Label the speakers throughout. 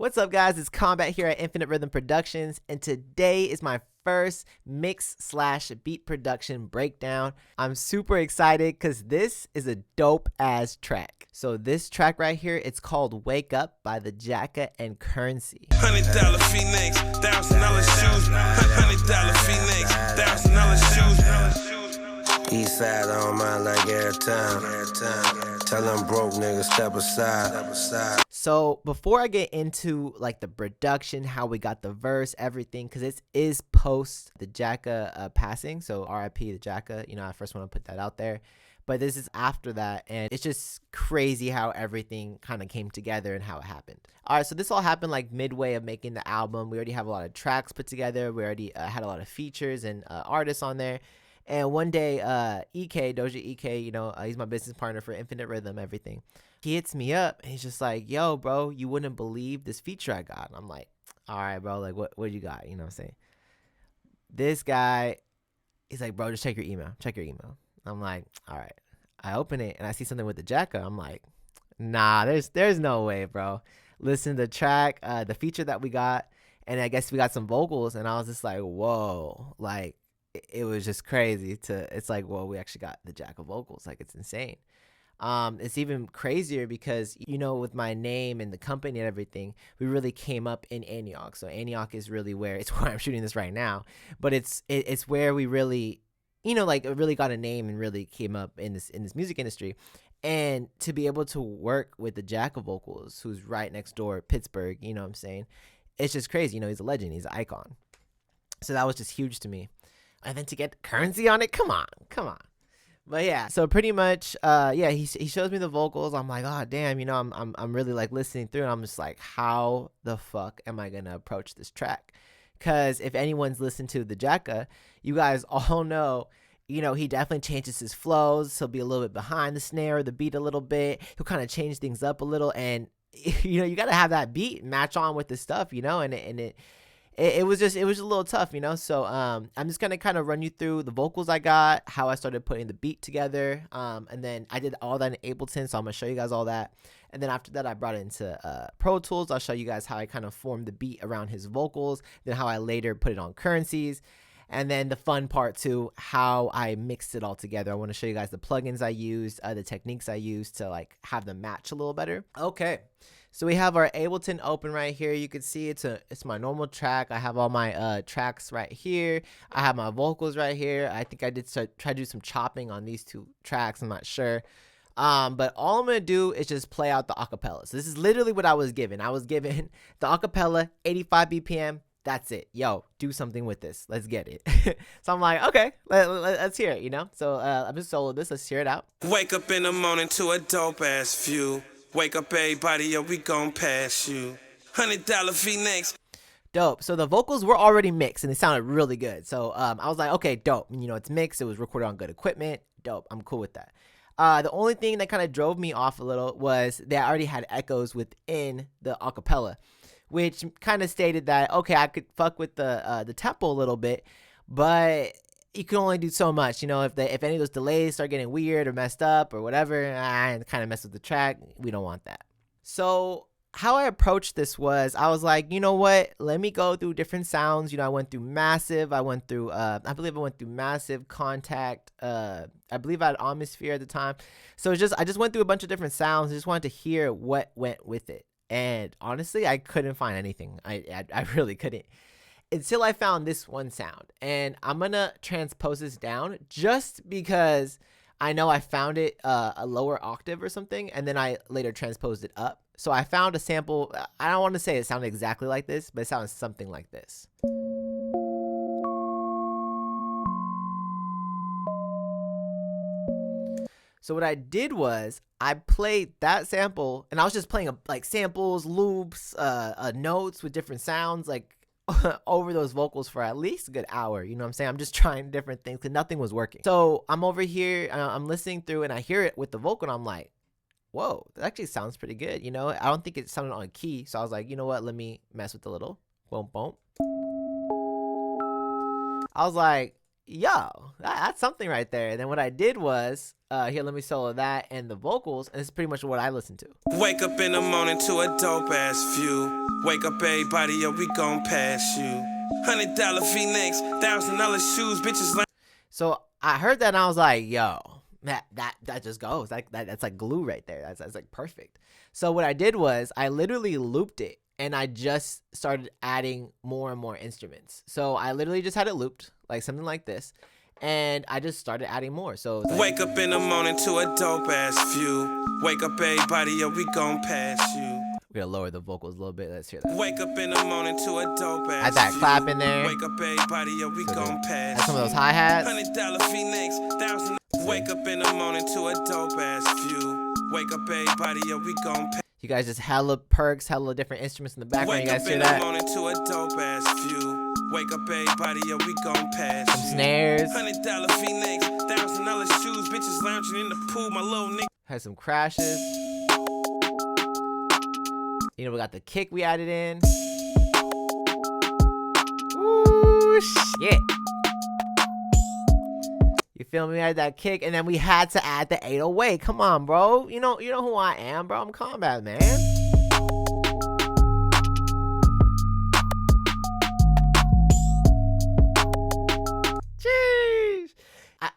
Speaker 1: What's up, guys? It's Kombat here at Infinite Rhythm Productions, and today is my first mix/beat production breakdown. I'm super excited because this is a dope-ass track. So this track right here, it's called Wake Up by the Jacka and Curren.
Speaker 2: $100 Phoenix, $1,000 shoes, $100 Phoenix, $1,000 shoes. Eastside on mine like every time. Tell them broke niggas step aside.
Speaker 1: So before I get into like the production, how we got the verse, everything, because this is post the Jacka passing, so R.I.P. the Jacka. You know, I first want to put that out there. But this is after that, and it's just crazy how everything kind of came together and how it happened. All right, so this all happened like midway of making the album. We already have a lot of tracks put together. We already had a lot of features and artists on there. And one day, Doja EK, you know, he's my business partner for Infinite Rhythm, everything. He hits me up, and he's just like, yo, bro, you wouldn't believe this feature I got. And I'm like, all right, bro, like, what you got? You know what I'm saying? This guy, he's like, bro, just check your email. Check your email. I'm like, all right. I open it, and I see something with the Jacka. I'm like, nah, there's no way, bro. Listen to the track, the feature that we got, and I guess we got some vocals, and I was just like, whoa, like, it was just crazy it's like, well, we actually got the Jacka vocals. Like, it's insane. It's even crazier because, you know, with my name and the company and everything, we really came up in Antioch. So Antioch is really where I'm shooting this right now, but it's where we really, you know, like, really got a name and really came up in this music industry. And to be able to work with the Jacka vocals, who's right next door, Pittsburgh, you know what I'm saying? It's just crazy. You know, he's a legend. He's an icon. So that was just huge to me. And then to get currency on it, come on. But yeah, so pretty much, he shows me the vocals. I'm like, oh damn, you know, I'm really like listening through, and I'm just like, how the fuck am I gonna approach this track? Because if anyone's listened to the Jacka, you guys all know, you know, he definitely changes his flows. He'll be a little bit behind the snare, the beat a little bit. He'll kind of change things up a little, and you know, you gotta have that beat match on with the stuff, you know, and it was just a little tough, you know. So I'm just gonna kind of run you through the vocals I got, how I started putting the beat together, and then I did all that in Ableton, so I'm gonna show you guys all that. And then after that, I brought it into Pro Tools. I'll show you guys how I kind of formed the beat around his vocals, then how I later put it on Currencies, and then the fun part too, how I mixed it all together. I want to show you guys the plugins I used, the techniques I used to like have them match a little better. Okay. So we have our Ableton open right here. You can see it's my normal track. I have all my tracks right here. I have my vocals right here. I think I did try to do some chopping on these two tracks. I'm not sure. But all I'm going to do is just play out the acapella. So this is literally what I was given. I was given the acapella, 85 BPM. That's it. Yo, do something with this. Let's get it. So I'm like, okay, let's hear it, you know? So I'm just solo this. Let's hear it out.
Speaker 2: Wake up in the morning to a dope ass view. Wake up everybody, yo, we gon' pass you. $100 Phoenix.
Speaker 1: Dope. So the vocals were already mixed and they sounded really good. So I was like, okay, dope. You know, it's mixed. It was recorded on good equipment. Dope. I'm cool with that. The only thing that kind of drove me off a little was they already had echoes within the acapella, which kind of stated that, okay, I could fuck with the tempo a little bit, but you can only do so much, you know. If any of those delays start getting weird or messed up or whatever, and kind of mess with the track, we don't want that. So how I approached this was, I was like, you know what? Let me go through different sounds. You know, I went through Massive. I went through, I believe I went through Massive, Contact. I believe I had Atmosphere at the time. So I just went through a bunch of different sounds. I just wanted to hear what went with it. And honestly, I couldn't find anything. I really couldn't. Until I found this one sound, and I'm gonna transpose this down just because I know I found it a lower octave or something, and then I later transposed it up. So I found a sample. I don't want to say it sounded exactly like this, but it sounds something like this. So what I did was I played that sample, and I was just playing like samples, loops, notes with different sounds, like over those vocals for at least a good hour. You know what I'm saying? I'm just trying different things because nothing was working. So I'm over here, I'm listening through, and I hear it with the vocal, and I'm like, whoa, that actually sounds pretty good. You know, I don't think it sounded on key. So I was like, you know what? Let me mess with a little. Boom, boom. I was like, yo, that's something right there. And then what I did was, here, let me solo that and the vocals, and it's pretty much what I listened to.
Speaker 2: Wake up in the morning to a dope ass view. Wake up everybody, yo, we gon' pass you. $100 V-necks, $1,000 shoes, bitches.
Speaker 1: So I heard that and I was like, yo, that just goes. Like that's like glue right there. That's like perfect. So what I did was I literally looped it and I just started adding more and more instruments. So I literally just had it looped, like something like this. And I just started adding more. So it's like,
Speaker 2: wake up in the morning to a dope ass view. Wake up everybody, yo, we gon' pass you.
Speaker 1: we're gonna lower the vocals a little bit. Let's hear that.
Speaker 2: Wake up in the morning to a dope ass
Speaker 1: Add that
Speaker 2: view.
Speaker 1: clap in there.
Speaker 2: Wake up everybody, yo, we gon' pass
Speaker 1: Add some of those
Speaker 2: you.
Speaker 1: hi-hats.
Speaker 2: $100 V-necks, $1,000. Wake up in the morning to a dope ass view. Wake up everybody, yo, we gon' pass.
Speaker 1: You guys just hella perks, hella different instruments in the background.
Speaker 2: Wake
Speaker 1: You guys
Speaker 2: up
Speaker 1: hear
Speaker 2: in
Speaker 1: that?
Speaker 2: the morning to a dope ass view. Wake up everybody, yo, we gon' pass
Speaker 1: Some
Speaker 2: you.
Speaker 1: snares.
Speaker 2: $100 V-necks, $1,000 shoes, bitches lounging in the pool, my little nigga.
Speaker 1: Had some crashes. You know, we got the kick we added in. Ooh, shit. You feel me? We had that kick, and then we had to add the 808. Come on, bro. You know who I am, bro. I'm Kombat, man. Jeez.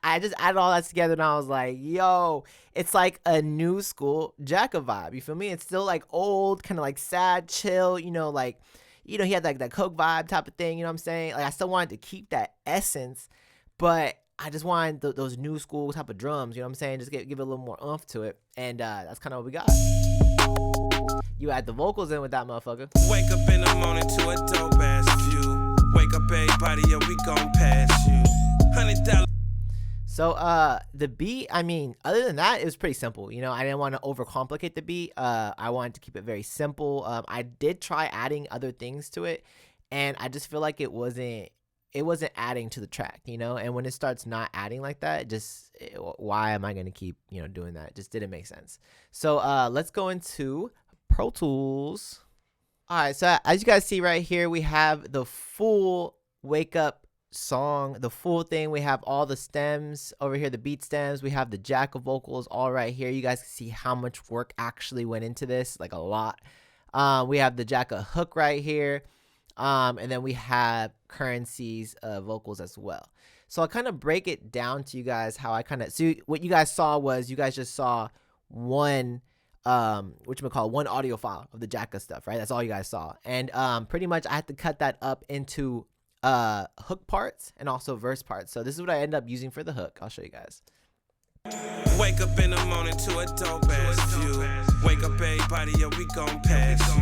Speaker 1: I just added all that together and I was like, yo, it's like a new school Jacka vibe. You feel me? It's still like old, kind of like sad, chill, like, he had like that Coke vibe type of thing, you know what I'm saying? Like I still wanted to keep that essence, but I just wanted those new school type of drums, you know what I'm saying? Just give it a little more oomph to it. And that's kind of what we got. You add the vocals in with that motherfucker.
Speaker 2: Wake up in the morning to a dope ass view. Wake up everybody, yo, we gon' pass you. $100.
Speaker 1: So the beat, I mean, other than that, it was pretty simple. I didn't want to overcomplicate the beat. I wanted to keep it very simple. I did try adding other things to it, and I just feel like it wasn't adding to the track, And when it starts not adding like that, why am I gonna keep doing that? It just didn't make sense. So let's go into Pro Tools. All right, so as you guys see right here, we have the full Wake Up song, the full thing. We have all the stems over here, the beat stems. We have the Jacka vocals all right here. You guys can see how much work actually went into this, like a lot. We have the Jacka hook right here, and then we have Currency's vocals as well. So I'll kind of break it down to you guys how I so what you guys saw was you guys just saw one one audio file of the Jacka stuff, right? That's all you guys saw. And pretty much I had to cut that up into hook parts and also verse parts. So this is what I end up using for the hook. I'll show you guys.
Speaker 2: Wake up in the morning to a dope ass view. Wake up everybody, yo, we gon' pass you.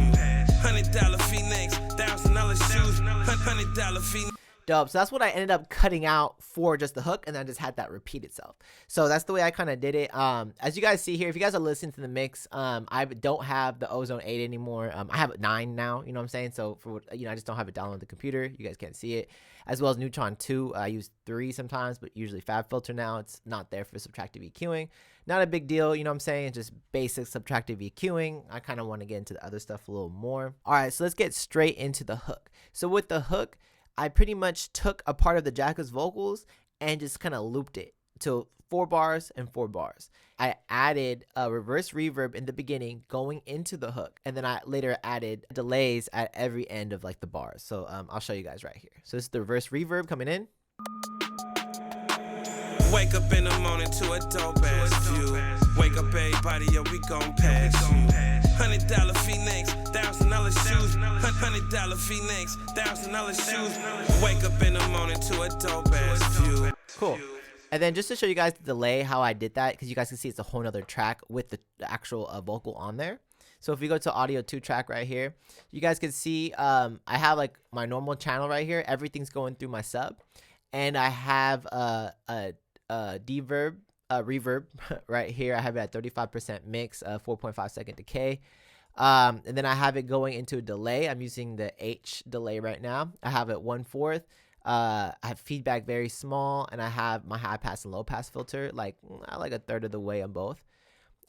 Speaker 2: $100 V-necks, $1,000 shoes, $100 V-necks.
Speaker 1: Dope. So that's what I ended up cutting out for just the hook, and then I just had that repeat itself. So that's the way I kind of did it. As you guys see here, if you guys are listening to the mix, I don't have the Ozone 8 anymore. I have 9 now, you know what I'm saying? So for I just don't have it downloaded on the computer. You guys can't see it. As well as Neutron 2. I use 3 sometimes, but usually Fab Filter now. It's not there for subtractive EQing. Not a big deal, you know what I'm saying? It's just basic subtractive EQing. I kind of want to get into the other stuff a little more. All right, so let's get straight into the hook. So with the hook, I pretty much took a part of the Jacka's vocals and just kind of looped it to 4 bars and 4 bars. I added a reverse reverb in the beginning going into the hook, and then I later added delays at every end of like the bars. So I'll show you guys right here. So this is the reverse reverb coming in.
Speaker 2: Wake up in the morning to a dope ass view. Wake up everybody, yo, we gon' pass you. $100 V-necks, $1,000 shoes, $100 V-necks, $1,000 shoes. Wake up in the morning to a dope ass view.
Speaker 1: Cool. And then just to show you guys the delay, how I did that, because you guys can see it's a whole nother track with the actual vocal on there. So if you go to audio 2 track right here, you guys can see I have like my normal channel right here. Everything's going through my sub, and I have a reverb right here. I have it at 35% mix, 4.5 second decay. And then I have it going into a delay. I'm using the H delay right now. I have it 1/4. I have feedback very small, and I have my high pass and low pass filter like a third of the way on both.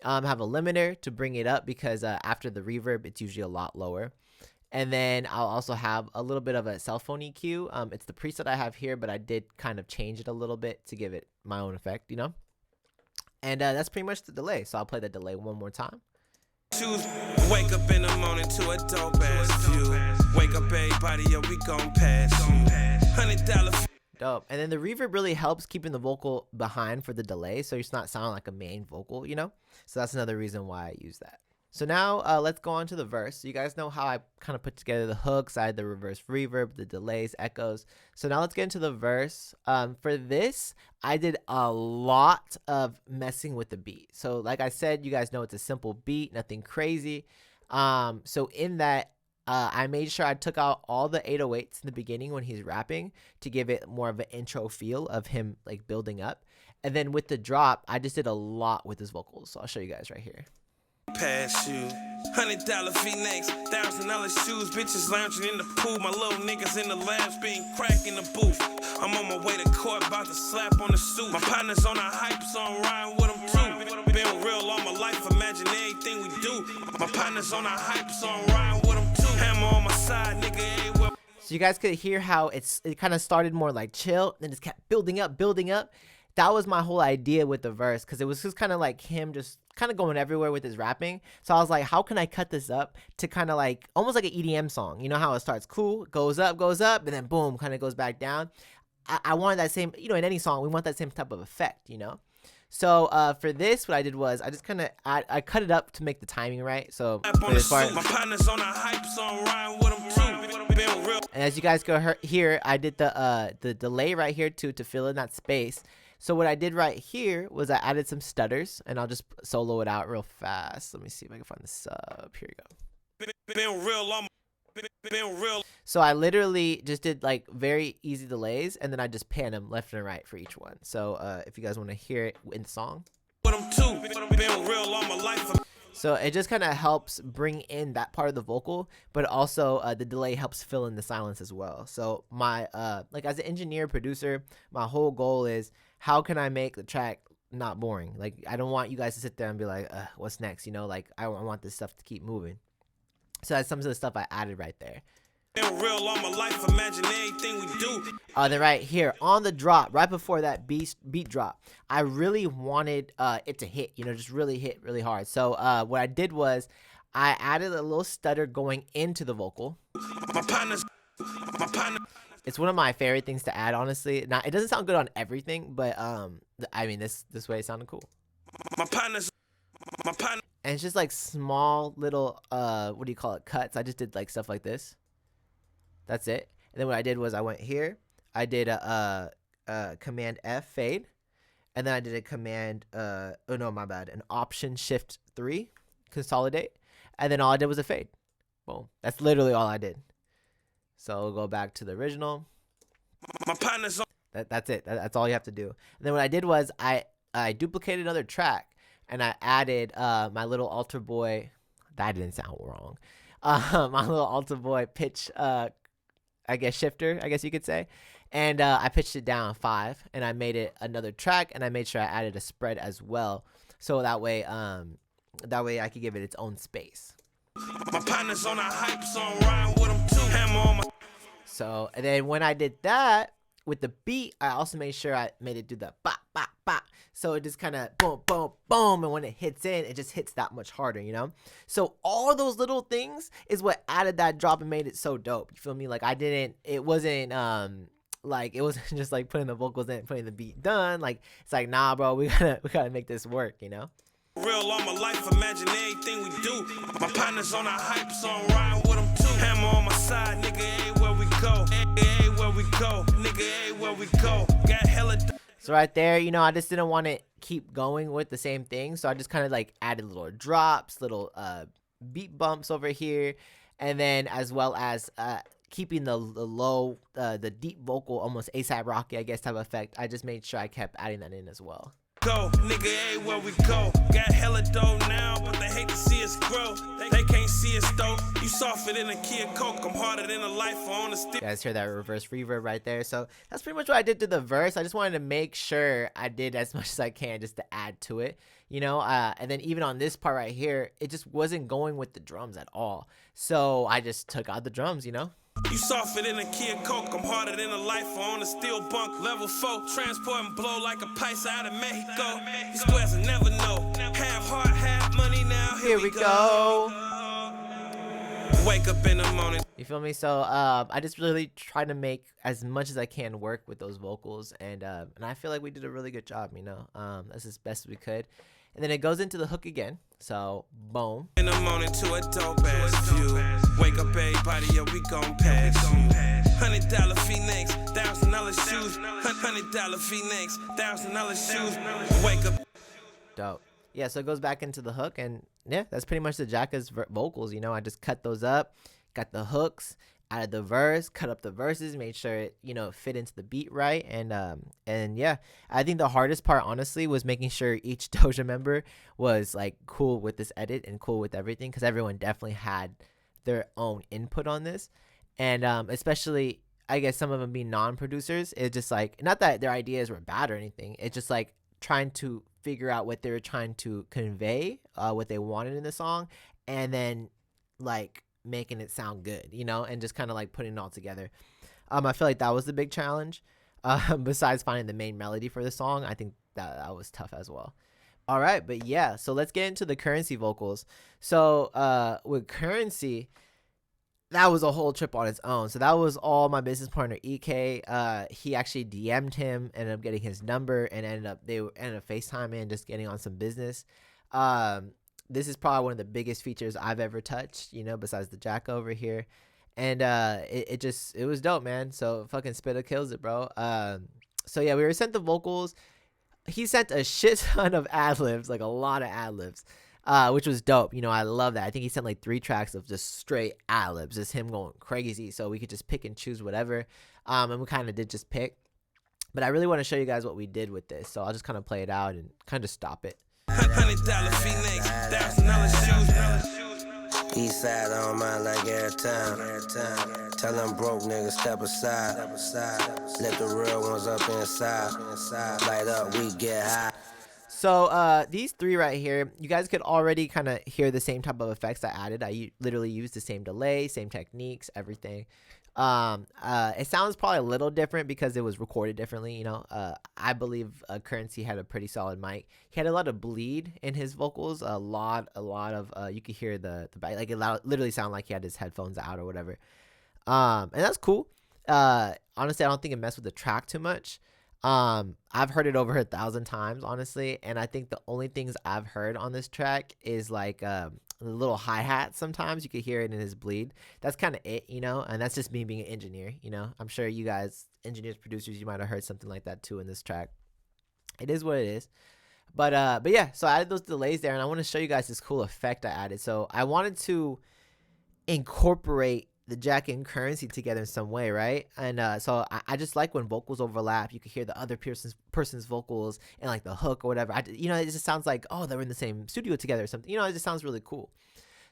Speaker 1: I have a limiter to bring it up because after the reverb, it's usually a lot lower. And then I'll also have a little bit of a cell phone EQ. It's the preset I have here, but I did kind of change it a little bit to give it my own effect, you know? And that's pretty much the delay. So I'll play the delay one more time.
Speaker 2: Wake up in the morning to a dope ass view. Wake up everybody, yo, we gon' pass you. $100.
Speaker 1: Dope. And then the reverb really helps keeping the vocal behind for the delay, so it's not sounding like a main vocal, you know? So that's another reason why I use that. So now let's go on to the verse. So you guys know how I kind of put together the hooks. I had the reverse reverb, the delays, echoes. So now let's get into the verse. For this, I did a lot of messing with the beat. So like I said, you guys know it's a simple beat, nothing crazy. So in that, I made sure I took out all the 808s in the beginning when he's rapping to give it more of an intro feel of him like building up. And then with the drop, I just did a lot with his vocals. So I'll show you guys right here.
Speaker 2: Pass you. $100 V-necks, $1,000 shoes, bitches lounging in the pool. My little niggas in the labs being crack in the booth. I'm on my way to court, about to slap on the suit. My partner's on a hype song, riding with them too. Been real all my life, imagine everything we do. My partner's on a hype song, riding with them too. Hammer on my side, nigga, everywhere.
Speaker 1: So you guys could hear how it kind of started more like chill, then just kept building up, building up. That was my whole idea with the verse, because it was just kind of like him just kind of going everywhere with his rapping. So I was like, how can I cut this up to kind of like almost like an EDM song? You know how it starts cool, goes up, and then boom, kind of goes back down. I wanted that same, you know, in any song, we want that same type of effect, you know? So for this, what I did was I just kind of, I cut it up to make the timing right. So for this part,
Speaker 2: my partner's on a hype song, riding with them too. Been real.
Speaker 1: And as you guys go hear, I did the delay right here too to fill in that space. So what I did right here was I added some stutters, and I'll just solo it out real fast. Let me see if I can find the sub. Here you go.
Speaker 2: Been real.
Speaker 1: So I literally just did like very easy delays, and then I just pan them left and right for each one. So if you guys want to hear it in the song.
Speaker 2: Been real all my life.
Speaker 1: So it just kind of helps bring in that part of the vocal, but also the delay helps fill in the silence as well. So my like as an engineer producer, my whole goal is how can I make the track not boring? Like I don't want you guys to sit there and be like, what's next? You know, like I want this stuff to keep moving. So that's some of the stuff I added right there.
Speaker 2: Been real all my life, imagine everything we do.
Speaker 1: Then right here on the drop, right before that beat drop, I really wanted it to hit, you know, just really hit really hard. So what I did was I added a little stutter going into the vocal.
Speaker 2: My partner.
Speaker 1: It's one of my favorite things to add, honestly. Now it doesn't sound good on everything, but I mean this way it sounded cool.
Speaker 2: My partner.
Speaker 1: And it's just like small little what do you call it, cuts. I just did like stuff like this. That's it. And then what I did was I went here. I did a Command F fade, and then I did a Command oh no, my bad, an Option Shift 3 consolidate, and then all I did was a fade. Boom. That's literally all I did. So we'll go back to the original.
Speaker 2: My partner's on.
Speaker 1: That's it. That's all you have to do. And then what I did was I duplicated another track, and I added my little altar boy. That didn't sound wrong. My little altar boy pitch. I guess shifter, I guess you could say. And I pitched it down 5, and I made it another track, and I made sure I added a spread as well. So that way I could give it its own space.
Speaker 2: My partner's on a hype song, riding with them too. Hammer on my.
Speaker 1: So, and then when I did that with the beat, I also made sure I made it do the bop, bop, bop. So it just kind of boom, boom, boom. And when it hits in, it just hits that much harder, you know? So all those little things is what added that drop and made it so dope. You feel me? Like it wasn't just like putting the vocals in, putting the beat done. Like, it's like, nah, bro, we gotta make this work, you know?
Speaker 2: Real all my life, imagine everything we do. My partner's on a hype song, riding with them too. Hammer on my side, nigga, everywhere we go. Everywhere we go, nigga, everywhere we go. Got hella.
Speaker 1: So right there, you know, I just didn't want to keep going with the same thing. So I just kind of like added little drops, little beat bumps over here. And then as well as keeping the low, the deep vocal, almost ASAP Rocky, I guess, type of effect. I just made sure I kept adding that in as well.
Speaker 2: Go, nigga, everywhere we go. Got hella dough now, but they hate to see us grow. They can't see us though. You softer than a kid Coke. I'm harder than a life on the stick.
Speaker 1: You guys hear that reverse reverb right there? So that's pretty much what I did to the verse. I just wanted to make sure I did as much as I can just to add to it, you know. And then even on this part right here, it just wasn't going with the drums at all. So I just took out the drums, you know.
Speaker 2: You softer than a kid Coke. I'm harder than a life on a steel bunk. Level 4, transport and blow like a paisa out of Mexico. These squares will never know. Half heart, half money now.
Speaker 1: Here we go.
Speaker 2: Wake up in the morning.
Speaker 1: You feel me? So I just really try to make as much as I can work with those vocals, and I feel like we did a really good job, you know. That's as best as we could. And then it goes into the hook again. So boom.
Speaker 2: In the morning to a dope ass view. Wake up everybody, yo, we gon' pass you. $100 Phoenix, $1,000 shoes. $100 Phoenix, $1,000 shoes. Wake up.
Speaker 1: Dope. Yeah, so it goes back into the hook, and yeah, that's pretty much the Jacka's vocals, you know. I just cut those up, got the hooks, added the verse, cut up the verses, made sure it, you know, fit into the beat right. And yeah, I think the hardest part honestly was making sure each Doja member was like cool with this edit and cool with everything, because everyone definitely had their own input on this. And especially I guess some of them being non-producers, it's just like, not that their ideas were bad or anything, it's just like trying to figure out what they were trying to convey, what they wanted in the song, and then like making it sound good, you know, and just kind of like putting it all together. I feel like that was the big challenge. Besides finding the main melody for the song, I think that was tough as well. All right, but yeah, so let's get into the Currency vocals. So with Currency, that was a whole trip on its own. So that was all my business partner EK. He actually DM'd him, ended up getting his number, and ended up FaceTiming and just getting on some business. This is probably one of the biggest features I've ever touched, you know, besides the Jacka over here. And it was dope, man. So fucking Spitta kills it, bro. So yeah, we were sent the vocals. He sent a shit ton of ad-libs, like a lot of ad-libs. Which was dope. You know, I love that. I think he sent like 3 tracks of just straight ad-libs, just him going crazy. So we could just pick and choose whatever. And we kind of did just pick. But I really want to show you guys what we did with this. So I'll just kind of play it out and kind of stop it.
Speaker 2: $100 Phoenix, $1,000 shoes. East side on mine like every time. Tell them broke niggas step aside. Let the real ones up inside. Light up, we get high.
Speaker 1: So these 3 right here, you guys could already kind of hear the same type of effects I added. I literally used the same delay, same techniques, everything. It sounds probably a little different because it was recorded differently, you know. I believe Currency had a pretty solid mic. He had a lot of bleed in his vocals, a lot of you could hear the back, like it literally sounded like he had his headphones out or whatever. And that's cool. Honestly, I don't think it messed with the track too much. I've heard it over 1,000 times, honestly, and I think the only things I've heard on this track is like the little hi-hat. Sometimes you could hear it in his bleed. That's kind of it, you know, and that's just me being an engineer, you know. I'm sure you guys, engineers, producers, you might have heard something like that too in this track. It is what it is. But yeah, so I added those delays there, and I want to show you guys this cool effect I added. So I wanted to incorporate the Jacka and Currency together in some way, right? And so I just like when vocals overlap. You can hear the other person's vocals and like the hook or whatever. You know, it just sounds like, oh, they're in the same studio together or something. You know, it just sounds really cool.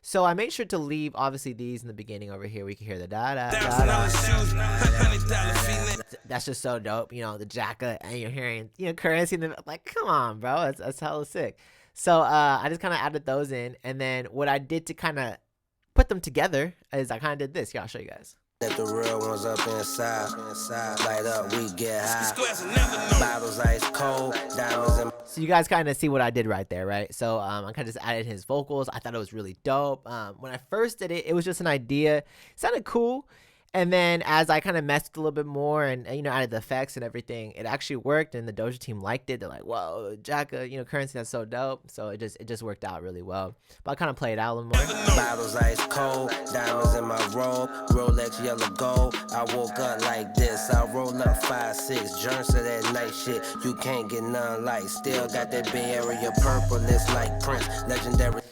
Speaker 1: So I made sure to leave obviously these in the beginning over here. We can hear the da da da da. That's just so dope. You know, the Jacka, and you're hearing, you know, Currency, and like, come on, bro, that's hella sick. So I just kind of added those in, and then what I did to kind of put them together is I kind of did this. Yeah, I'll show you guys.
Speaker 2: Let the real ones up inside. Light up, we get high. Bottles ice cold, diamonds and...
Speaker 1: So you guys kind of see what I did right there, right? So I kind of just added his vocals. I thought it was really dope. When I first did it, it was just an idea. It sounded cool. And then as I kind of messed a little bit more and, you know, added the effects and everything, it actually worked, and the Doja team liked it. They're like, whoa, Jacka, you know, Currency, that's so dope. So it just worked out really well. But I kind of played it out a little more.
Speaker 2: Bottles ice cold, diamonds in my robe, Rolex yellow gold. I woke up like this. I roll up 5-6 joints of that night shit. You can't get none like. Still got that Bay Area purple. It's like Prince, legendary.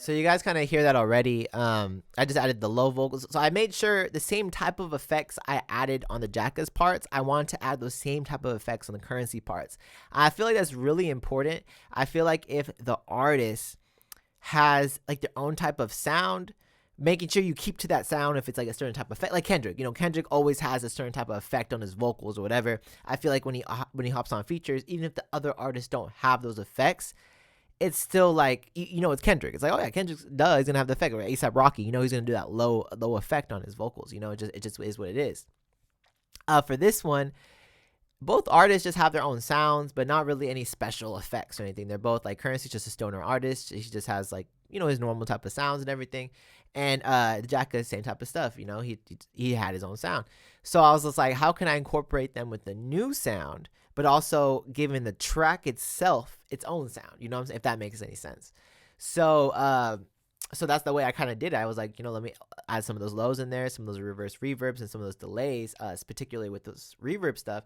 Speaker 1: So you guys kind of hear that already. I just added the low vocals. So I made sure the same type of effects I added on the Jacka's parts, I wanted to add those same type of effects on the Currency parts. I feel like that's really important. I feel like if the artist has like their own type of sound, making sure you keep to that sound. If it's like a certain type of effect, like Kendrick, Kendrick always has a certain type of effect on his vocals or whatever. I feel like when he hops on features, even if the other artists don't have those effects, it's still like, it's Kendrick. It's like, oh yeah, Kendrick he's gonna have the effect. Or ASAP Rocky, he's gonna do that low effect on his vocals. It just is what it is. For this one, both artists just have their own sounds, but not really any special effects or anything. They're both like, Currency's just a stoner artist. He just has like, his normal type of sounds and everything. And Jacka, same type of stuff. He had his own sound. So I was just like, how can I incorporate them with the new sound, but also giving the track itself its own sound? You know what I'm saying? If that makes any sense. So that's the way I kind of did it. I was like, let me add some of those lows in there, some of those reverse reverbs, and some of those delays, particularly with those reverb stuff.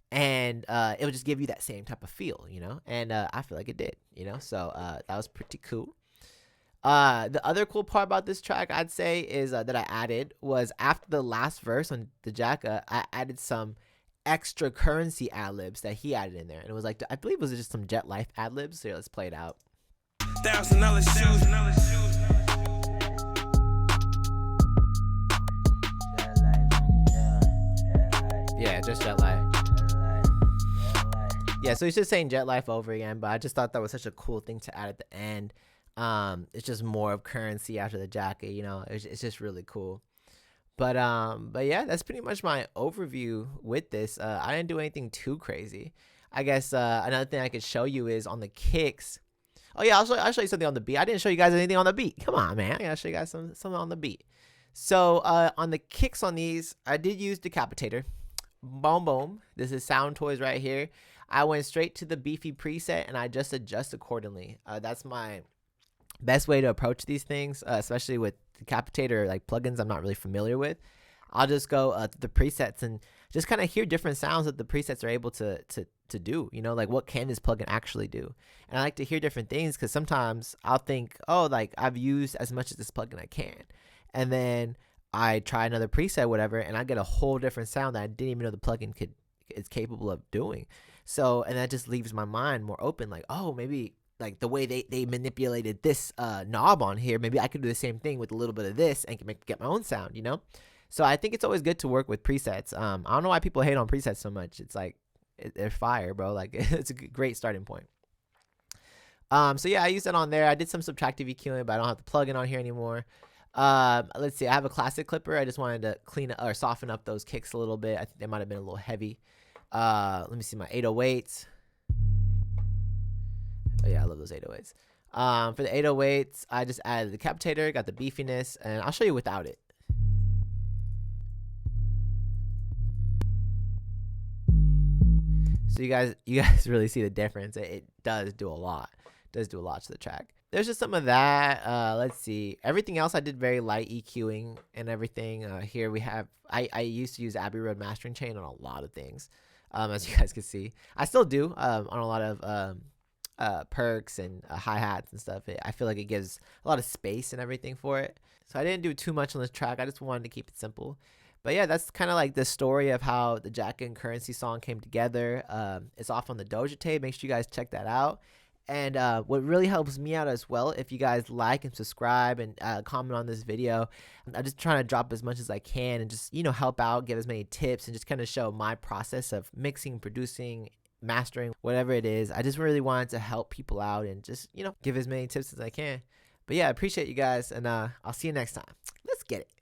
Speaker 1: And it would just give you that same type of feel, and I feel like it did, so that was pretty cool. The other cool part about this track, I'd say, is that I added was after the last verse on the Jacka, I added some extra Currency ad-libs that he added in there. And it was like, I believe it was just some Jet Life ad-libs. So yeah, let's play it out.
Speaker 2: $1,000 shoes.
Speaker 1: Yeah, just Jet Life. Yeah, so he's just saying Jet Life over again, but I just thought that was such a cool thing to add at the end. It's just more of Currency after the Jacka, it's just really cool. But yeah, that's pretty much my overview with this. I didn't do anything too crazy. I guess another thing I could show you is on the kicks. Oh yeah, I'll show you something on the beat. I didn't show you guys anything on the beat. Come on, man, I gotta show you guys something on the beat. So on the kicks on these, I did use Decapitator. Boom boom. This is Sound Toys right here. I went straight to the beefy preset and I just adjust accordingly. That's my best way to approach these things, especially with Decapitator, like plugins I'm not really familiar with. I'll just go to the presets and just kind of hear different sounds that the presets are able to do, like what can this plugin actually do. And I like to hear different things because sometimes I'll think, oh, like I've used as much of this plugin I can, and then I try another preset, whatever, and I get a whole different sound that I didn't even know the plugin is capable of doing. So, and that just leaves my mind more open, like, oh, maybe like the way they manipulated this knob on here, maybe I could do the same thing with a little bit of this and get my own sound, So I think it's always good to work with presets. I don't know why people hate on presets so much. It's like they're fire, bro. Like it's a great starting point. So yeah, I used that on there. I did some subtractive EQing, but I don't have the plugin on here anymore. Let's see. I have a classic clipper. I just wanted to clean up or soften up those kicks a little bit. I think they might have been a little heavy. Let me see my 808s. Oh yeah, I love those 808s. For the 808s, I just added the Decapitator, got the beefiness, and I'll show you without it. So you guys really see the difference. It does do a lot. It does do a lot to the track. There's just some of that. Let's see. Everything else I did very light EQing and everything. Here we have, I used to use Abbey Road mastering chain on a lot of things, as you guys can see. I still do on a lot of perks and hi-hats and stuff. I feel like it gives a lot of space and everything for it. So I didn't do too much on this track. I just wanted to keep it simple. But yeah, that's kind of like the story of how the Jacka and Currency song came together. It's off on the Doja tape. Make sure you guys check that out. And what really helps me out as well, if you guys like and subscribe and comment on this video. I'm just trying to drop as much as I can and just, help out, give as many tips, and just kind of show my process of mixing, producing, mastering, whatever it is. I just really wanted to help people out and just, give as many tips as I can. But yeah, I appreciate you guys, and I'll see you next time. Let's get it.